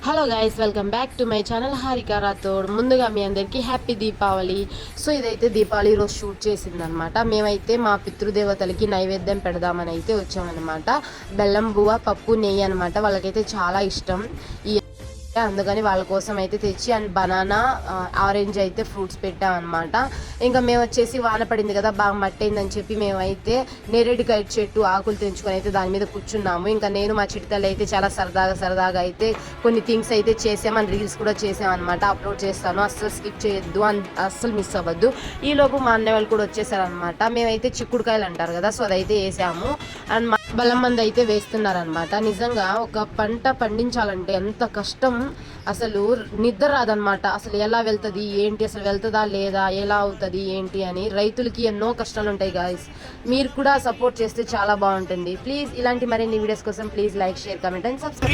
Hello guys, welcome back to my channel Harika Rathod. ముందుగా మీ అందరికీ happy Deepavali. So ఇదైతే దీపావళి రోజు షూట్ చేసిందనమాట. మేమైతే మా పితృదేవతలకి నైవేద్యం పెడదామని అయితే వచ్చామన్నమాట. బెల్లం బువ్వ పప్పు నెయ్యి అనమాట. వాళ్ళకైతే చాలా ఇష్టం ఈ అందుకని వాళ్ళ కోసం అయితే తెచ్చి అండ్ బనానా ఆరెంజ్ అయితే ఫ్రూట్స్ పెట్టామన్నమాట. ఇంకా మేము వచ్చేసి వాన పడింది కదా, బాగా మట్టయిందని చెప్పి మేమైతే నేరేడుకాయ చెట్టు ఆకులు తెంచుకొని అయితే దాని మీద కూర్చున్నాము. ఇంకా నేను మా చిట్కలు అయితే చాలా సరదాగా అయితే కొన్ని థింగ్స్ అయితే చేసామని రీల్స్ కూడా చేసామన్నమాట. అప్లోడ్ చేస్తాను, అస్సలు స్కిప్ చేయొద్దు అండ్ అస్సలు మిస్ అవ్వద్దు. ఈలోపు మా అన్నయ్య వాళ్ళు కూడా వచ్చేసారనమాట. మేమైతే చిక్కుడుకాయలు అంటారు కదా, సో అదైతే వేసాము అండ్ బలం మంది అయితే వేస్తున్నారనమాట. నిజంగా ఒక పంట పండించాలంటే ఎంత కష్టం, అసలు నిద్ర రాదనమాట. అసలు ఎలా వెళ్తుంది ఏంటి, అసలు వెళ్తుందా లేదా, ఎలా అవుతుంది ఏంటి అని రైతులకి ఎన్నో కష్టాలు ఉంటాయి గాయస్. మీరు కూడా సపోర్ట్ చేస్తే చాలా బాగుంటుంది. ప్లీజ్ ఇలాంటి మరిన్ని వీడియోస్ కోసం please like, share, comment and subscribe.